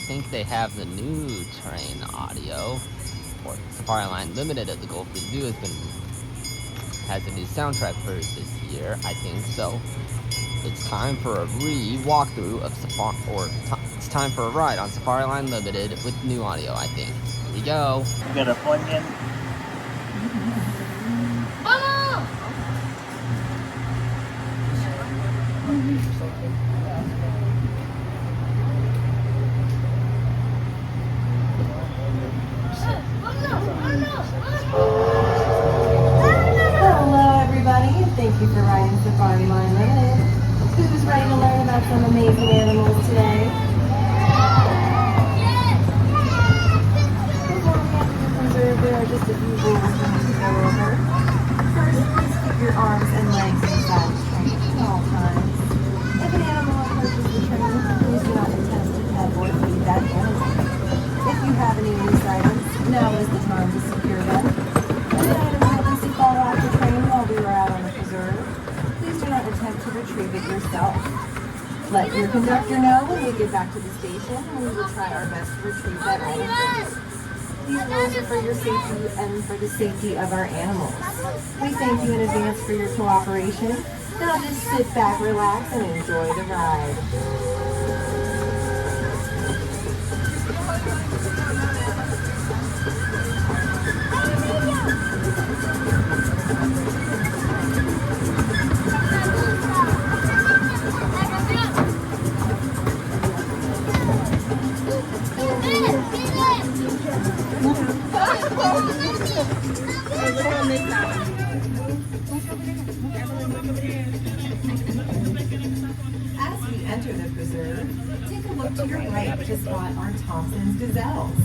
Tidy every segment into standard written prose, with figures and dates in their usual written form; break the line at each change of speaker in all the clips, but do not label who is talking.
think they have the new train audio, or Safari Line Limited at the Gulfport Zoo has a new soundtrack for this year, I think. So it's time for a walkthrough of it's time for a ride on Safari Line Limited with new audio, I think. Here we go.
You got a appointment?
Hello everybody, and thank you for riding Safari Line Limited. Who's ready to learn about some amazing animals today? Before we get to the preserve, there are just a few rules we need to go over. First, please keep your arms and legs inside the train at all times. If an animal approaches the train, please do not attempt to pet or feed that animal. If you have any loose items, now is the time to secure them. If an item happens to fall off the train while we were out on the preserve, please do not attempt to retrieve it yourself. Let your conductor know when we get back to the station, and we will try our best to retrieve that item first. These rules are for your safety and for the safety of our animals. We thank you in advance for your cooperation. Now just sit back, relax, and enjoy the ride. As we enter the preserve, take a look to your right to spot our Thomson's gazelles,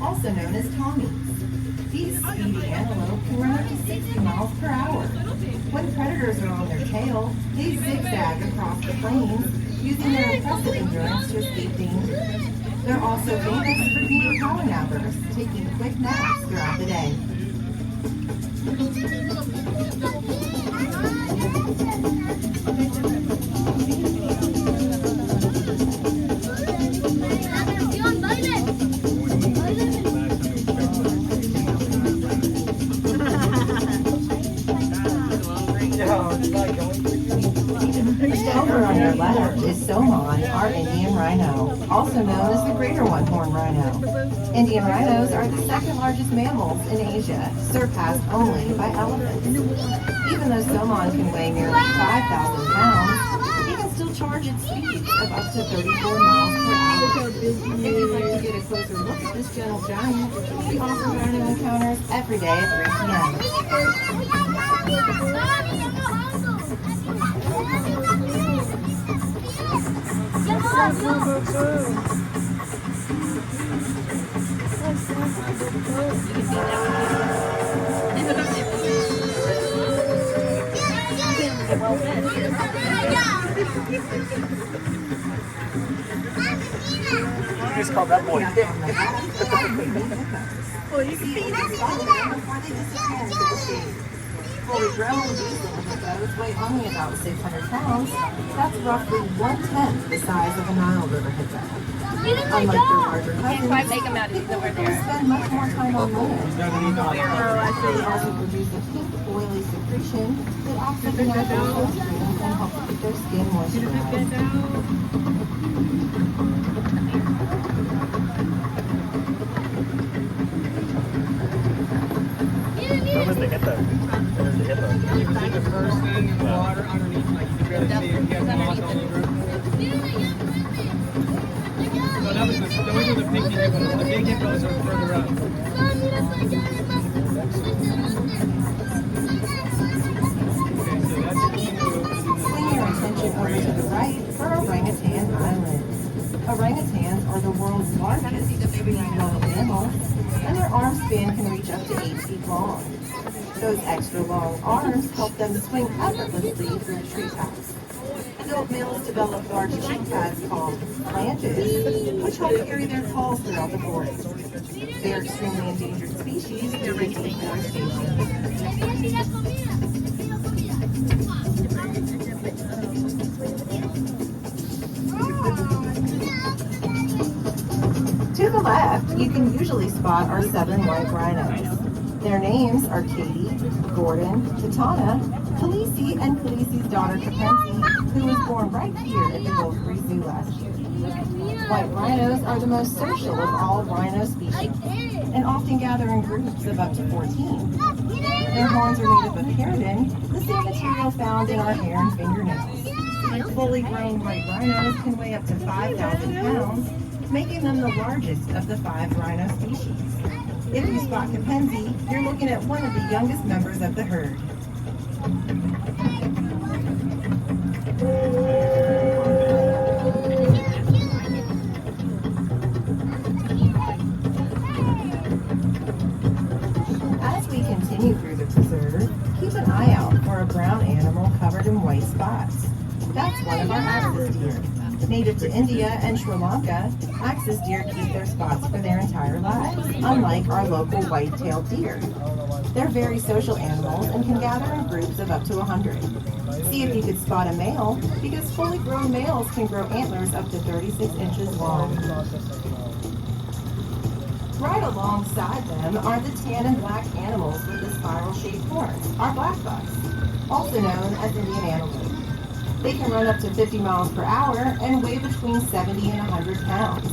also known as Tommies. These speedy antelope can run up to 60 miles per hour. When predators are on their tail, they zigzag across the plains, using their impressive endurance to escape danger. They're also famous for being power nappers, taking quick naps throughout the day. Over on your left is Soman, our Indian rhino, also known as the greater one-horned rhino. Indian rhinos are the second largest mammals in Asia, surpassed only by elephants. Even though Soman can weigh nearly 5,000 pounds, he can still charge at speeds of up to 34 miles per hour. If you'd like to get a closer look at this gentle giant, we offer rhino encounters every day at 3 p.m.
You just called that boy thick.
Fully grown diesel hippos weigh only about 600 pounds. That's roughly 1/10 the size of a Nile River hippo. Unlike their larger cousins, hippos spend much more time on land. They also produce a pink, oily secretion that acts as a natural sunscreen and helps keep their skin moisturized.
Where was the hippo? Where's the hippo?
You can see the first thing in the water underneath, like you can barely see it. You have moss all over. So those are the Pygmy Hippos. The big hippos are further up.
Swing your attention over to the right for Orangutan Island. Orangutans are the world's largest tree-dwelling mammals, and their arm span can reach up to 8 feet long. Those extra long arms help them swing effortlessly through tree tops. Adult males develop large cheek pads called flanges, which help carry their calls throughout the forest. They are extremely endangered species due to deforestation. left, you can usually spot our southern white rhinos. Their names are Katie, Gordon, Katana, Khaleesi, and Khaleesi's daughter Kapenzi, who was born right here at the Gulf Breeze Zoo last year. White rhinos are the most social of all rhino species and often gather in groups of up to 14. Their horns are made up of keratin, the same material found in our hair and fingernails. Fully grown white rhinos can weigh up to 5,000 pounds, making them the largest of the 5 rhino species. If you spot Kapenzi, you're looking at one of the youngest members of the herd. As we continue through the preserve, keep an eye out for a brown animal covered in white spots. That's one of our axis deer. Native to India and Sri Lanka, axis deer keep their spots for their entire lives, unlike our local white-tailed deer. They're very social animals and can gather in groups of up to 100. See if you could spot a male, because fully grown males can grow antlers up to 36 inches long. Right alongside them are the tan and black animals with the spiral-shaped horns, our blackbucks, also known as Indian antelope. They can run up to 50 miles per hour and weigh between 70 and 100 pounds.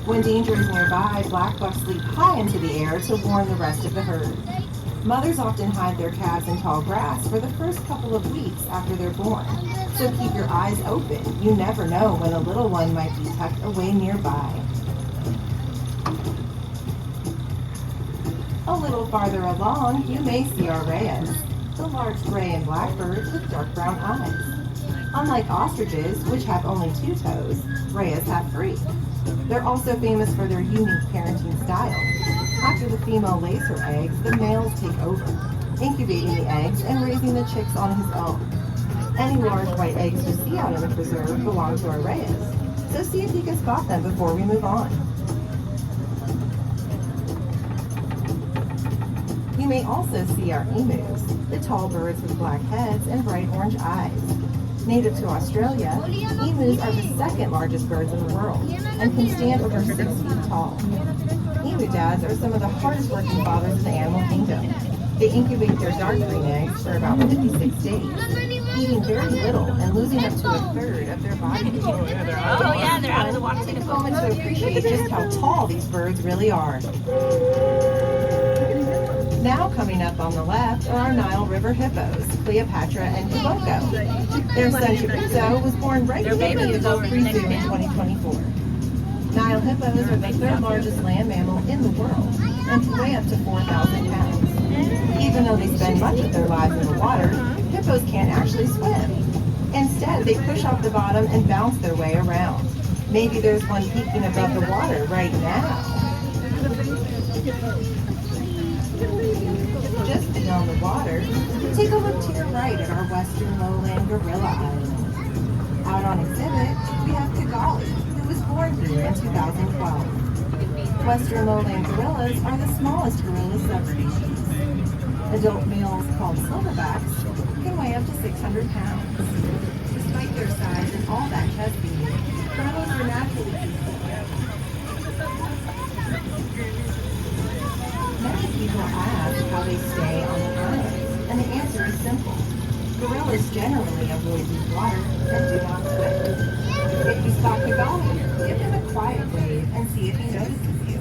When danger is nearby, blackbucks leap high into the air to warn the rest of the herd. Mothers often hide their calves in tall grass for the first couple of weeks after they're born, so keep your eyes open. You never know when a little one might be tucked away nearby. A little farther along, you may see our Rheas, the large gray and black birds with dark brown eyes. Unlike ostriches, which have only 2 toes, Rheas have 3. They're also famous for their unique parenting style. After the female lays her eggs, the males take over, incubating the eggs and raising the chicks on his own. Any large white eggs you see out in the preserve belong to our Rheas, so see if you can spot them before we move on. You may also see our emus, the tall birds with black heads and bright orange eyes. Native to Australia, emus are the 2nd largest birds in the world and can stand over 6 feet tall. Emu dads are some of the hardest working fathers in the animal kingdom. They incubate their dark green eggs for about 56 days, eating very little and losing up to 1/3 of their body weight.
Oh yeah, they're out of the water.
Take a moment to appreciate just how tall these birds really are. Now coming up on the left are our Nile River Hippos, Cleopatra and Kiboko. Their son Chorizo was born right here at the Gulf Breeze Zoo in 2024. Nile hippos are the 3rd largest land mammal in the world and can weigh up to 4,000 pounds. Even though they spend much of their lives in the water, hippos can't actually swim. Instead, they push off the bottom and bounce their way around. Maybe there's one peeking above the water right now. Just beyond the water, take a look to your right at our western lowland gorilla island. Out on exhibit, we have Kigali, who was born here in 2012. Western lowland gorillas are the smallest gorilla subspecies. Adult males, called silverbacks, can weigh up to 600 pounds. Despite their size and all that chesty, gorillas are naturally peaceful. Many people ask how they stay on the island, and the answer is simple. Gorillas generally avoid deep water and do not swim. If you spot Kigali, give him a quiet wave and see if he notices you.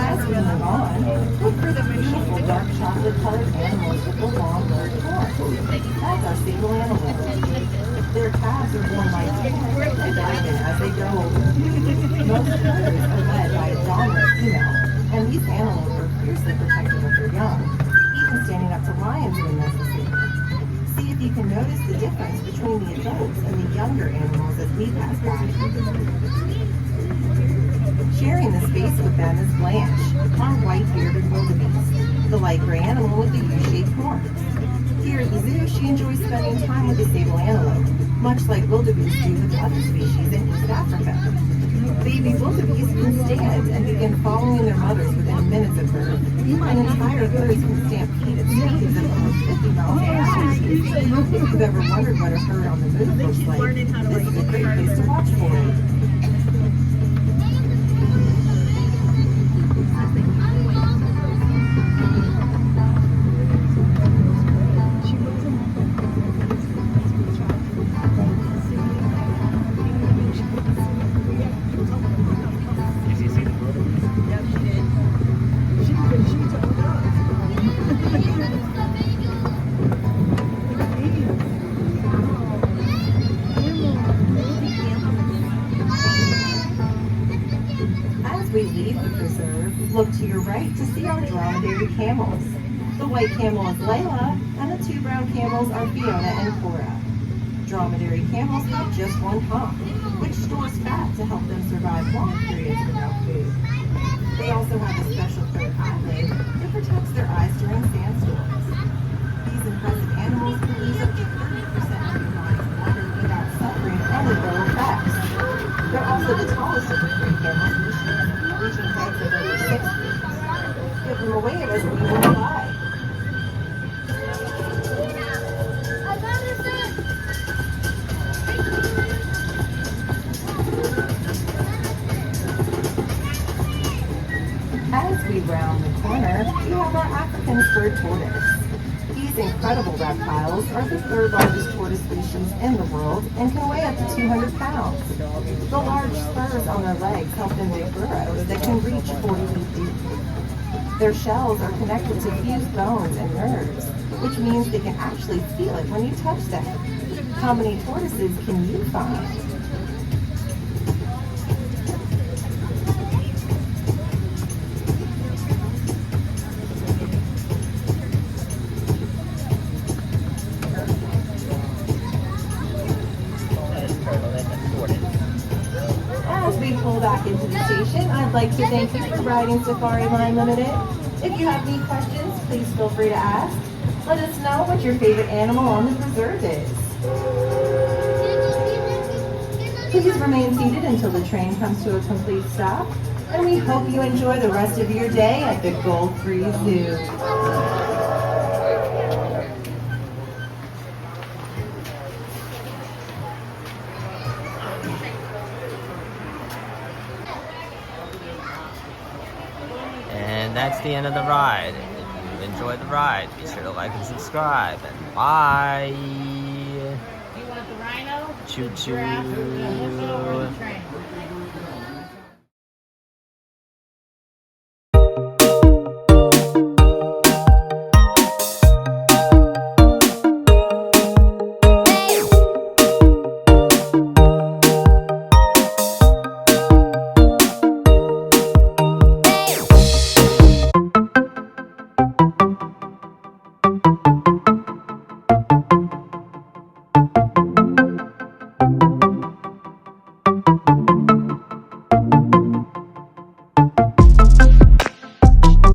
As we move on, look for the beautiful dark chocolate-colored animals with the long blurred horns. That's our Sable Antelope. Their calves are born light and darken as they grow older. Most herds are led by a dominant female, and these antelope are fiercely protective of their young, even standing up to lions when necessary. See if you can notice the difference between the adults and the younger animals as we pass by. Sharing the space with them is Blanche, our white bearded wildebeest, the light gray animal with the U-shaped horns. Here at the zoo, she enjoys spending time with the Sable Antelope. much like wildebeest do with other species in East Africa. Baby wildebeest can stand and begin following their mothers within minutes of birth, and entire herds can stampede at speeds of almost 50 miles an hour. If you've ever wondered what a herd on the move looks like, this is a great place to watch for it. Look to your right to see our dromedary camels. The white camel is Layla, and the two brown camels are Fiona and Cora. Dromedary camels have just one hump, which stores fat to help them survive long periods without food. They also have a special third eyelid that protects their eyes during sandstorms. These impressive animals can lose up to 30% of their body's water without suffering any ill effects. They're also the tallest of the three camel species, reaching heights of over 6 feet. Give them a wave as we move by. As we round the corner, we have our African spurred tortoise. These incredible reptiles are the third largest tortoise species in the world and can weigh up to 200 pounds. The large spurs on their legs help them dig burrows that can reach 40 feet deep. Their shells are connected to fused bones and nerves, which means they can actually feel it when you touch them. How many tortoises can you find? Back into the station, I'd like to thank you for riding Safari Line Limited. If you have any questions, please feel free to ask. Let us know what your favorite animal on the preserve is. Please remain seated until the train comes to a complete stop, and we hope you enjoy the rest of your day at the Gold Free Zoo.
And that's the end of the ride. If you enjoyed the ride, be sure to like and subscribe. And bye.
You want the Rhino?
Choo choo.
The giraffe, the hippo, or the train?